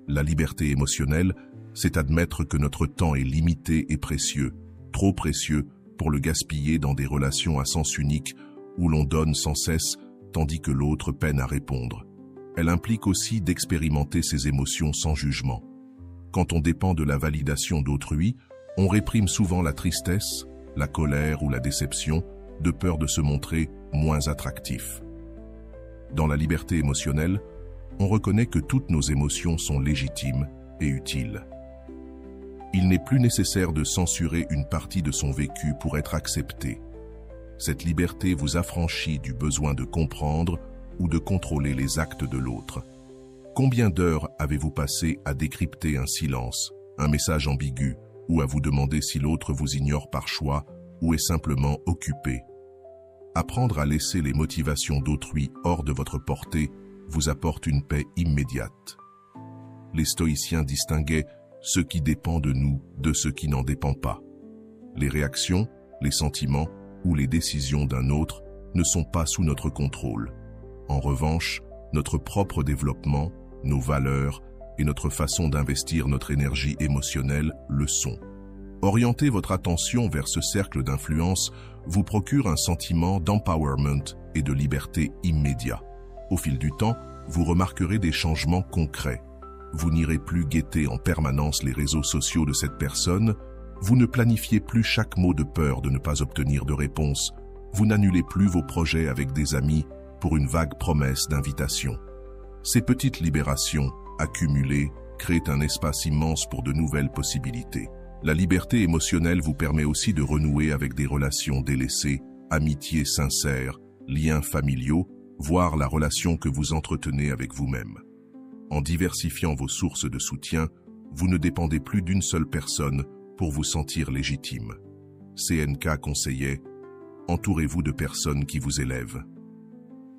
La liberté émotionnelle, c'est admettre que notre temps est limité et précieux, trop précieux pour le gaspiller dans des relations à sens unique où l'on donne sans cesse tandis que l'autre peine à répondre. Elle implique aussi d'expérimenter ses émotions sans jugement. Quand on dépend de la validation d'autrui, on réprime souvent la tristesse, la colère ou la déception, de peur de se montrer moins attractif. Dans la liberté émotionnelle, on reconnaît que toutes nos émotions sont légitimes et utiles. Il n'est plus nécessaire de censurer une partie de son vécu pour être accepté. Cette liberté vous affranchit du besoin de comprendre ou de contrôler les actes de l'autre. Combien d'heures avez-vous passé à décrypter un silence, un message ambigu, ou à vous demander si l'autre vous ignore par choix ou est simplement occupé? Apprendre à laisser les motivations d'autrui hors de votre portée vous apporte une paix immédiate. Les stoïciens distinguaient ce qui dépend de nous de ce qui n'en dépend pas. Les réactions, les sentiments ou les décisions d'un autre ne sont pas sous notre contrôle. En revanche, notre propre développement, nos valeurs et notre façon d'investir notre énergie émotionnelle le sont. Orienter votre attention vers ce cercle d'influence vous procure un sentiment d'empowerment et de liberté immédiat. Au fil du temps, vous remarquerez des changements concrets. Vous n'irez plus guetter en permanence les réseaux sociaux de cette personne, vous ne planifiez plus chaque mot de peur de ne pas obtenir de réponse, Vous n'annulez plus vos projets avec des amis pour une vague promesse d'invitation. Ces petites libérations, accumulées, créent un espace immense pour de nouvelles possibilités. La liberté émotionnelle vous permet aussi de renouer avec des relations délaissées, amitiés sincères, liens familiaux, voire la relation que vous entretenez avec vous-même. En diversifiant vos sources de soutien, vous ne dépendez plus d'une seule personne pour vous sentir légitime. CNK conseillait « Entourez-vous de personnes qui vous élèvent ».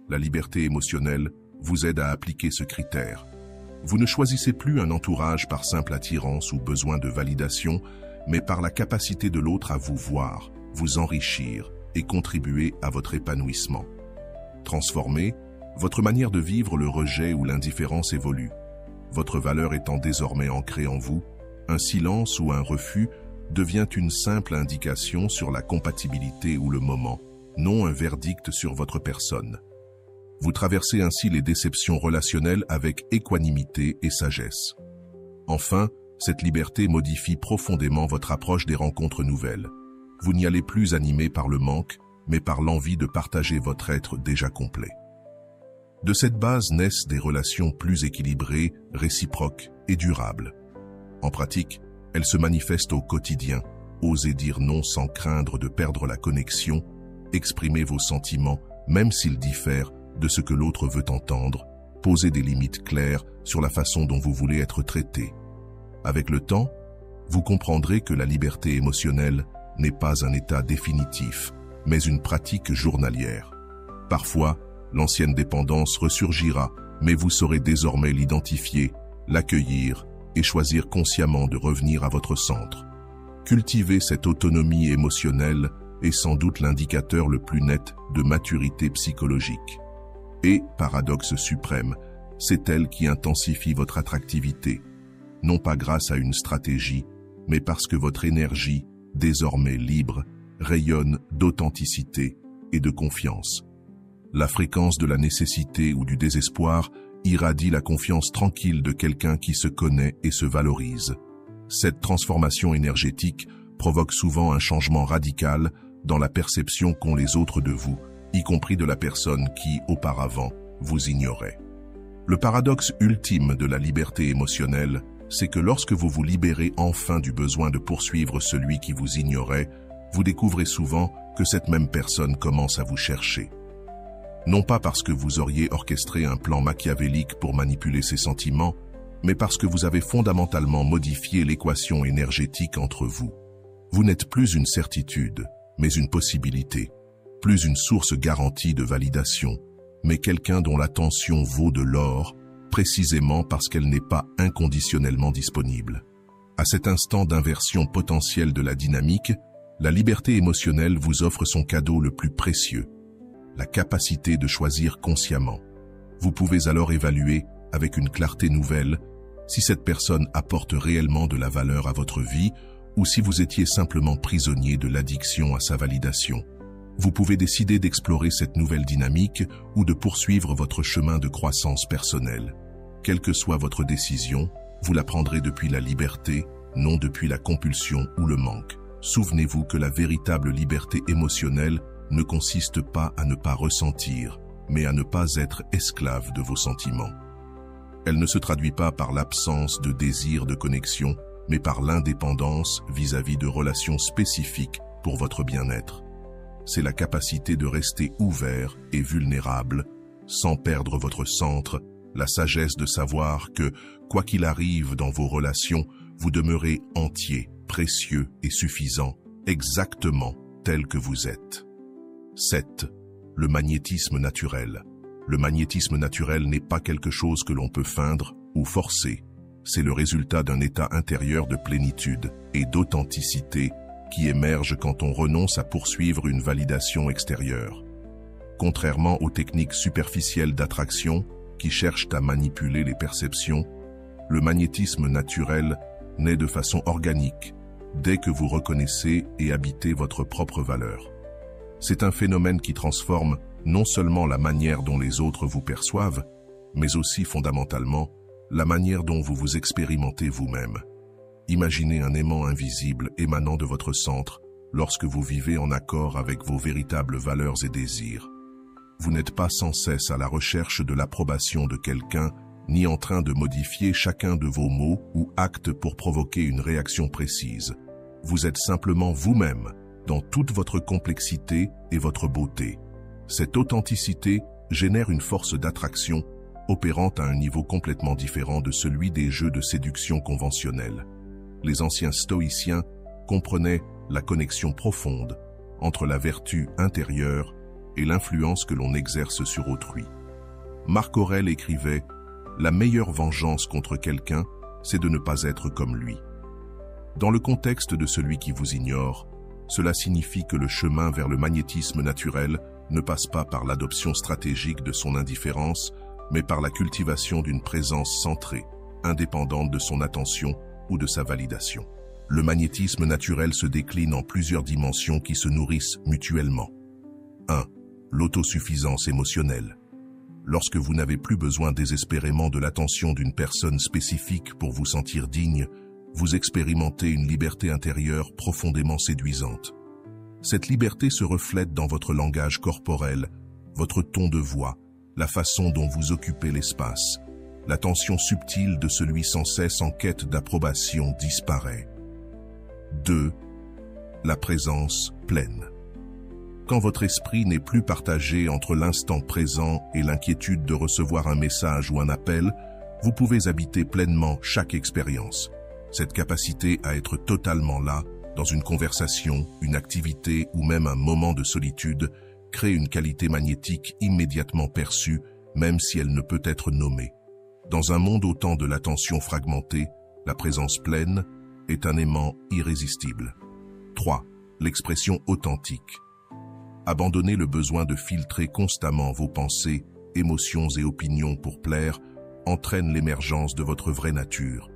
La liberté émotionnelle vous aide à appliquer ce critère. Vous ne choisissez plus un entourage par simple attirance ou besoin de validation, mais par la capacité de l'autre à vous voir, vous enrichir et contribuer à votre épanouissement. Transformé, votre manière de vivre le rejet ou l'indifférence évolue. Votre valeur étant désormais ancrée en vous, un silence ou un refus devient une simple indication sur la compatibilité ou le moment, non un verdict sur votre personne. Vous traversez ainsi les déceptions relationnelles avec équanimité et sagesse. Enfin, cette liberté modifie profondément votre approche des rencontres nouvelles. Vous n'y allez plus animé par le manque, mais par l'envie de partager votre être déjà complet. De cette base naissent des relations plus équilibrées, réciproques et durables. En pratique, elles se manifestent au quotidien. Osez dire non sans craindre de perdre la connexion, exprimez vos sentiments, même s'ils diffèrent de ce que l'autre veut entendre, posez des limites claires sur la façon dont vous voulez être traité. Avec le temps, vous comprendrez que la liberté émotionnelle n'est pas un état définitif, mais une pratique journalière. Parfois, l'ancienne dépendance ressurgira, mais vous saurez désormais l'identifier, l'accueillir et choisir consciemment de revenir à votre centre. Cultiver cette autonomie émotionnelle est sans doute l'indicateur le plus net de maturité psychologique. Et, paradoxe suprême, c'est elle qui intensifie votre attractivité, non pas grâce à une stratégie, mais parce que votre énergie, désormais libre, rayonne d'authenticité et de confiance. La fréquence de la nécessité ou du désespoir irradie la confiance tranquille de quelqu'un qui se connaît et se valorise. Cette transformation énergétique provoque souvent un changement radical dans la perception qu'ont les autres de vous, y compris de la personne qui, auparavant, vous ignorait. Le paradoxe ultime de la liberté émotionnelle, c'est que lorsque vous vous libérez enfin du besoin de poursuivre celui qui vous ignorait, vous découvrez souvent que cette même personne commence à vous chercher. Non pas parce que vous auriez orchestré un plan machiavélique pour manipuler ses sentiments, mais parce que vous avez fondamentalement modifié l'équation énergétique entre vous. Vous n'êtes plus une certitude, mais une possibilité. Plus une source garantie de validation, mais quelqu'un dont l'attention vaut de l'or, précisément parce qu'elle n'est pas inconditionnellement disponible. À cet instant d'inversion potentielle de la dynamique, la liberté émotionnelle vous offre son cadeau le plus précieux, la capacité de choisir consciemment. Vous pouvez alors évaluer, avec une clarté nouvelle, si cette personne apporte réellement de la valeur à votre vie ou si vous étiez simplement prisonnier de l'addiction à sa validation. Vous pouvez décider d'explorer cette nouvelle dynamique ou de poursuivre votre chemin de croissance personnelle. Quelle que soit votre décision, vous la prendrez depuis la liberté, non depuis la compulsion ou le manque. Souvenez-vous que la véritable liberté émotionnelle ne consiste pas à ne pas ressentir, mais à ne pas être esclave de vos sentiments. Elle ne se traduit pas par l'absence de désir de connexion, mais par l'indépendance vis-à-vis de relations spécifiques pour votre bien-être. C'est la capacité de rester ouvert et vulnérable, sans perdre votre centre, la sagesse de savoir que, quoi qu'il arrive dans vos relations, vous demeurez entier, précieux et suffisant, exactement tel que vous êtes. 7. Le magnétisme naturel. Le magnétisme naturel n'est pas quelque chose que l'on peut feindre ou forcer. C'est le résultat d'un état intérieur de plénitude et d'authenticité qui émerge quand on renonce à poursuivre une validation extérieure. Contrairement aux techniques superficielles d'attraction qui cherchent à manipuler les perceptions, le magnétisme naturel naît de façon organique dès que vous reconnaissez et habitez votre propre valeur. C'est un phénomène qui transforme non seulement la manière dont les autres vous perçoivent, mais aussi fondamentalement la manière dont vous vous expérimentez vous-même. Imaginez un aimant invisible émanant de votre centre, lorsque vous vivez en accord avec vos véritables valeurs et désirs. Vous n'êtes pas sans cesse à la recherche de l'approbation de quelqu'un, ni en train de modifier chacun de vos mots ou actes pour provoquer une réaction précise. Vous êtes simplement vous-même, dans toute votre complexité et votre beauté. Cette authenticité génère une force d'attraction, opérant à un niveau complètement différent de celui des jeux de séduction conventionnels. Les anciens stoïciens comprenaient la connexion profonde entre la vertu intérieure et l'influence que l'on exerce sur autrui. Marc Aurèle écrivait « La meilleure vengeance contre quelqu'un, c'est de ne pas être comme lui ». Dans le contexte de celui qui vous ignore, cela signifie que le chemin vers le magnétisme naturel ne passe pas par l'adoption stratégique de son indifférence, mais par la cultivation d'une présence centrée, indépendante de son attention ou de sa validation. Le magnétisme naturel se décline en plusieurs dimensions qui se nourrissent mutuellement. 1. L'autosuffisance émotionnelle. Lorsque vous n'avez plus besoin désespérément de l'attention d'une personne spécifique pour vous sentir digne, vous expérimentez une liberté intérieure profondément séduisante. Cette liberté se reflète dans votre langage corporel, votre ton de voix, la façon dont vous occupez l'espace. La tension subtile de celui sans cesse en quête d'approbation disparaît. 2. La présence pleine. Quand votre esprit n'est plus partagé entre l'instant présent et l'inquiétude de recevoir un message ou un appel, vous pouvez habiter pleinement chaque expérience. Cette capacité à être totalement là, dans une conversation, une activité ou même un moment de solitude, crée une qualité magnétique immédiatement perçue, même si elle ne peut être nommée. Dans un monde au temps de l'attention fragmentée, la présence pleine est un aimant irrésistible. 3. L'expression authentique. Abandonnez le besoin de filtrer constamment vos pensées, émotions et opinions pour plaire entraîne l'émergence de votre vraie nature.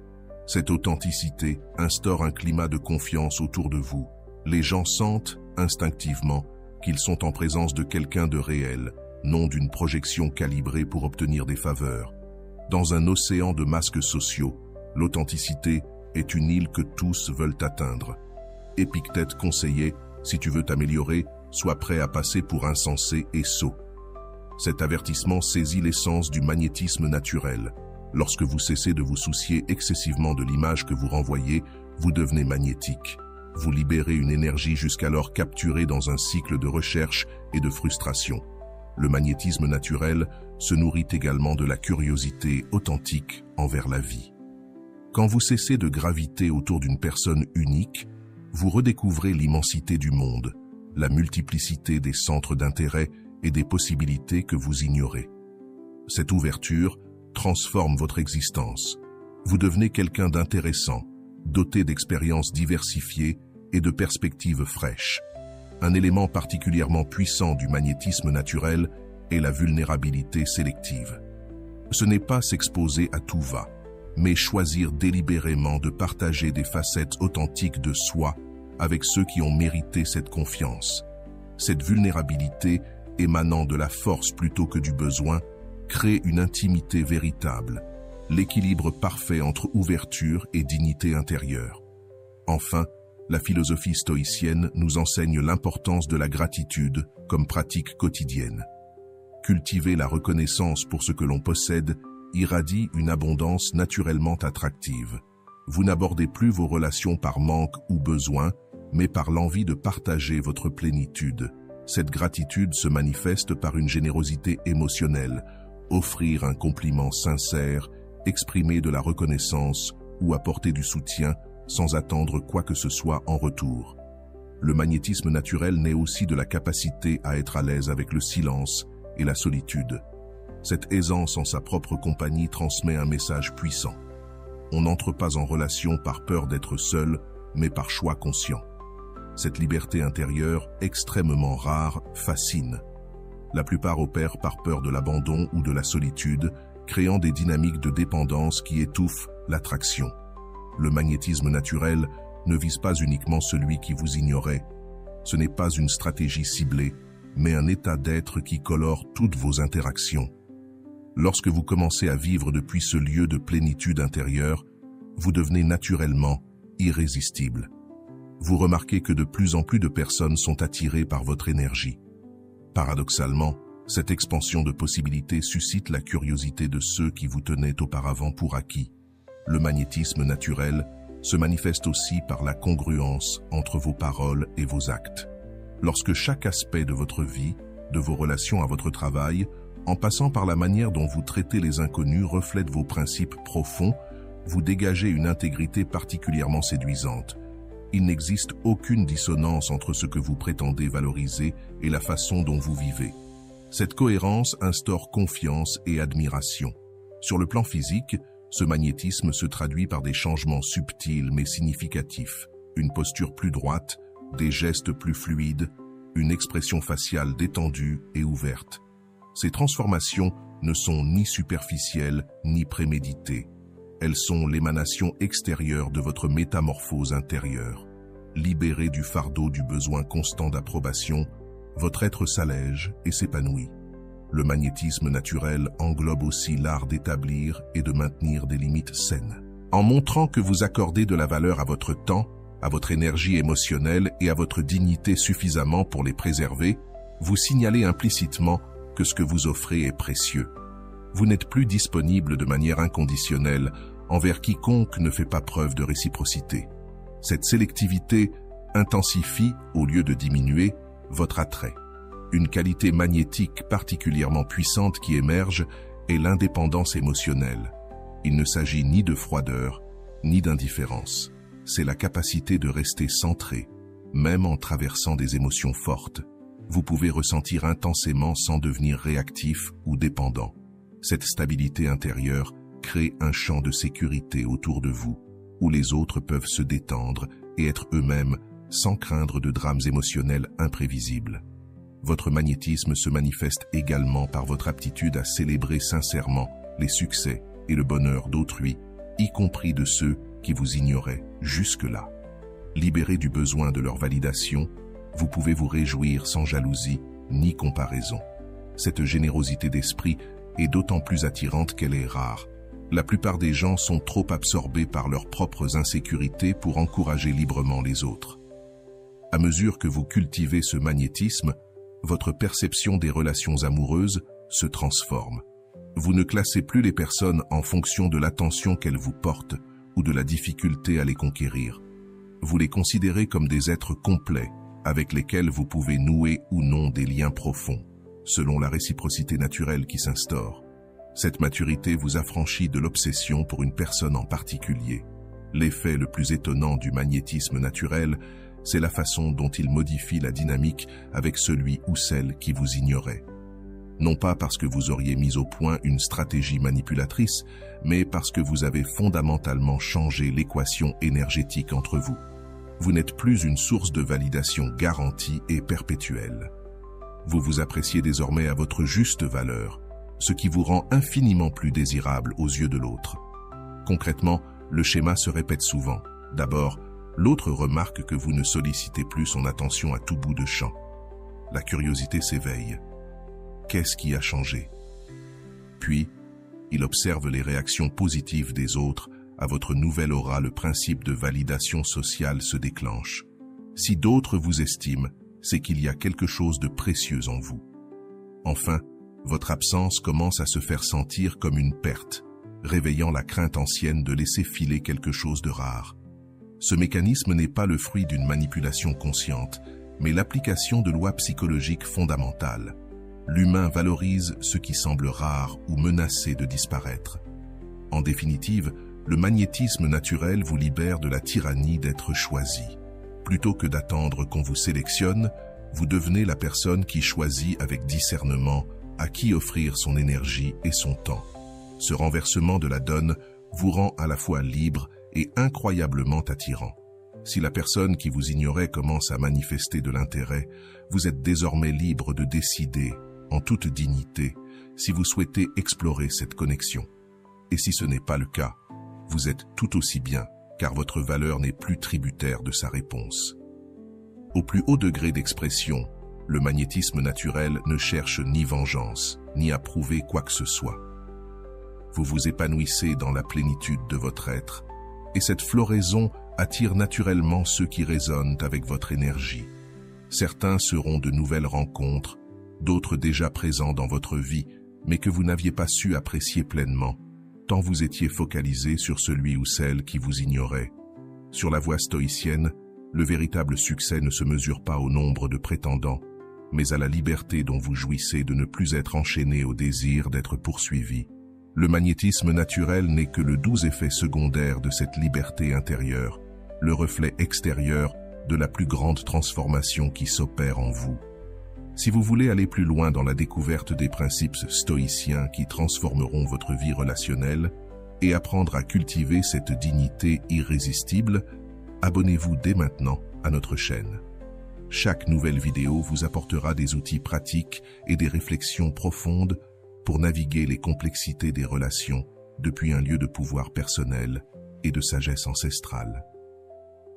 Cette authenticité instaure un climat de confiance autour de vous. Les gens sentent, instinctivement, qu'ils sont en présence de quelqu'un de réel, non d'une projection calibrée pour obtenir des faveurs. Dans un océan de masques sociaux, l'authenticité est une île que tous veulent atteindre. Épictète conseillait, si tu veux t'améliorer, sois prêt à passer pour insensé et sot. Cet avertissement saisit l'essence du magnétisme naturel. Lorsque vous cessez de vous soucier excessivement de l'image que vous renvoyez, vous devenez magnétique. Vous libérez une énergie jusqu'alors capturée dans un cycle de recherche et de frustration. Le magnétisme naturel se nourrit également de la curiosité authentique envers la vie. Quand vous cessez de graviter autour d'une personne unique, vous redécouvrez l'immensité du monde, la multiplicité des centres d'intérêt et des possibilités que vous ignorez. Cette ouverture transforme votre existence. Vous devenez quelqu'un d'intéressant, doté d'expériences diversifiées et de perspectives fraîches. Un élément particulièrement puissant du magnétisme naturel est la vulnérabilité sélective. Ce n'est pas s'exposer à tout va, mais choisir délibérément de partager des facettes authentiques de soi avec ceux qui ont mérité cette confiance. Cette vulnérabilité, émanant de la force plutôt que du besoin, crée une intimité véritable, l'équilibre parfait entre ouverture et dignité intérieure. Enfin, la philosophie stoïcienne nous enseigne l'importance de la gratitude comme pratique quotidienne. Cultiver la reconnaissance pour ce que l'on possède irradie une abondance naturellement attractive. Vous n'abordez plus vos relations par manque ou besoin, mais par l'envie de partager votre plénitude. Cette gratitude se manifeste par une générosité émotionnelle, offrir un compliment sincère, exprimer de la reconnaissance ou apporter du soutien sans attendre quoi que ce soit en retour. Le magnétisme naturel naît aussi de la capacité à être à l'aise avec le silence et la solitude. Cette aisance en sa propre compagnie transmet un message puissant. On n'entre pas en relation par peur d'être seul, mais par choix conscient. Cette liberté intérieure, extrêmement rare, fascine. La plupart opèrent par peur de l'abandon ou de la solitude, créant des dynamiques de dépendance qui étouffent l'attraction. Le magnétisme naturel ne vise pas uniquement celui qui vous ignorait. Ce n'est pas une stratégie ciblée, mais un état d'être qui colore toutes vos interactions. Lorsque vous commencez à vivre depuis ce lieu de plénitude intérieure, vous devenez naturellement irrésistible. vous remarquez que de plus en plus de personnes sont attirées par votre énergie. Paradoxalement, cette expansion de possibilités suscite la curiosité de ceux qui vous tenaient auparavant pour acquis. Le magnétisme naturel se manifeste aussi par la congruence entre vos paroles et vos actes. Lorsque chaque aspect de votre vie, de vos relations à votre travail, en passant par la manière dont vous traitez les inconnus reflète vos principes profonds, vous dégagez une intégrité particulièrement séduisante. Il n'existe aucune dissonance entre ce que vous prétendez valoriser et la façon dont vous vivez. Cette cohérence instaure confiance et admiration. Sur le plan physique, ce magnétisme se traduit par des changements subtils mais significatifs. Une posture plus droite, des gestes plus fluides, une expression faciale détendue et ouverte. Ces transformations ne sont ni superficielles ni préméditées. Elles sont l'émanation extérieure de votre métamorphose intérieure. Libéré du fardeau du besoin constant d'approbation, votre être s'allège et s'épanouit. Le magnétisme naturel englobe aussi l'art d'établir et de maintenir des limites saines. En montrant que vous accordez de la valeur à votre temps, à votre énergie émotionnelle et à votre dignité suffisamment pour les préserver, vous signalez implicitement que ce que vous offrez est précieux. Vous n'êtes plus disponible de manière inconditionnelle envers quiconque ne fait pas preuve de réciprocité. Cette sélectivité intensifie, au lieu de diminuer, votre attrait. Une qualité magnétique particulièrement puissante qui émerge est l'indépendance émotionnelle. Il ne s'agit ni de froideur, ni d'indifférence. C'est la capacité de rester centré, même en traversant des émotions fortes. Vous pouvez ressentir intensément sans devenir réactif ou dépendant. Cette stabilité intérieure crée un champ de sécurité autour de vous, où les autres peuvent se détendre et être eux-mêmes sans craindre de drames émotionnels imprévisibles. Votre magnétisme se manifeste également par votre aptitude à célébrer sincèrement les succès et le bonheur d'autrui, y compris de ceux qui vous ignoraient jusque-là. Libéré du besoin de leur validation, vous pouvez vous réjouir sans jalousie ni comparaison. Cette générosité d'esprit est d'autant plus attirante qu'elle est rare. La plupart des gens sont trop absorbés par leurs propres insécurités pour encourager librement les autres. À mesure que vous cultivez ce magnétisme, votre perception des relations amoureuses se transforme. Vous ne classez plus les personnes en fonction de l'attention qu'elles vous portent ou de la difficulté à les conquérir. Vous les considérez comme des êtres complets avec lesquels vous pouvez nouer ou non des liens profonds, selon la réciprocité naturelle qui s'instaure. Cette maturité vous affranchit de l'obsession pour une personne en particulier. L'effet le plus étonnant du magnétisme naturel, c'est la façon dont il modifie la dynamique avec celui ou celle qui vous ignorait. Non pas parce que vous auriez mis au point une stratégie manipulatrice, mais parce que vous avez fondamentalement changé l'équation énergétique entre vous. Vous n'êtes plus une source de validation garantie et perpétuelle. Vous vous appréciez désormais à votre juste valeur, ce qui vous rend infiniment plus désirable aux yeux de l'autre. Concrètement, le schéma se répète souvent. D'abord, l'autre remarque que vous ne sollicitez plus son attention à tout bout de champ. La curiosité s'éveille. Qu'est-ce qui a changé? Puis, il observe les réactions positives des autres. À votre nouvelle aura, le principe de validation sociale se déclenche. Si d'autres vous estiment, c'est qu'il y a quelque chose de précieux en vous. Enfin, votre absence commence à se faire sentir comme une perte, réveillant la crainte ancienne de laisser filer quelque chose de rare. Ce mécanisme n'est pas le fruit d'une manipulation consciente, mais l'application de lois psychologiques fondamentales. L'humain valorise ce qui semble rare ou menacé de disparaître. En définitive, le magnétisme naturel vous libère de la tyrannie d'être choisi. Plutôt que d'attendre qu'on vous sélectionne, vous devenez la personne qui choisit avec discernement à qui offrir son énergie et son temps. Ce renversement de la donne vous rend à la fois libre et incroyablement attirant. Si la personne qui vous ignorait commence à manifester de l'intérêt, vous êtes désormais libre de décider, en toute dignité, si vous souhaitez explorer cette connexion. Et si ce n'est pas le cas, vous êtes tout aussi bien, car votre valeur n'est plus tributaire de sa réponse. Au plus haut degré d'expression, le magnétisme naturel ne cherche ni vengeance, ni à prouver quoi que ce soit. Vous vous épanouissez dans la plénitude de votre être, et cette floraison attire naturellement ceux qui résonnent avec votre énergie. Certains seront de nouvelles rencontres, d'autres déjà présents dans votre vie, mais que vous n'aviez pas su apprécier pleinement, tant vous étiez focalisé sur celui ou celle qui vous ignorait. Sur la voie stoïcienne, le véritable succès ne se mesure pas au nombre de prétendants, mais à la liberté dont vous jouissez de ne plus être enchaîné au désir d'être poursuivi. Le magnétisme naturel n'est que le doux effet secondaire de cette liberté intérieure, le reflet extérieur de la plus grande transformation qui s'opère en vous. Si vous voulez aller plus loin dans la découverte des principes stoïciens qui transformeront votre vie relationnelle et apprendre à cultiver cette dignité irrésistible, abonnez-vous dès maintenant à notre chaîne. Chaque nouvelle vidéo vous apportera des outils pratiques et des réflexions profondes pour naviguer les complexités des relations depuis un lieu de pouvoir personnel et de sagesse ancestrale.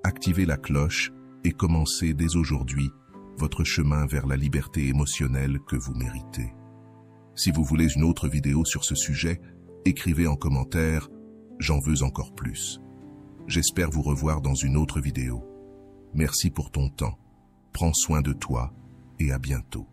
Activez la cloche et commencez dès aujourd'hui votre chemin vers la liberté émotionnelle que vous méritez. Si vous voulez une autre vidéo sur ce sujet, écrivez en commentaire « J'en veux encore plus ». J'espère vous revoir dans une autre vidéo. Merci pour ton temps. Prends soin de toi et à bientôt.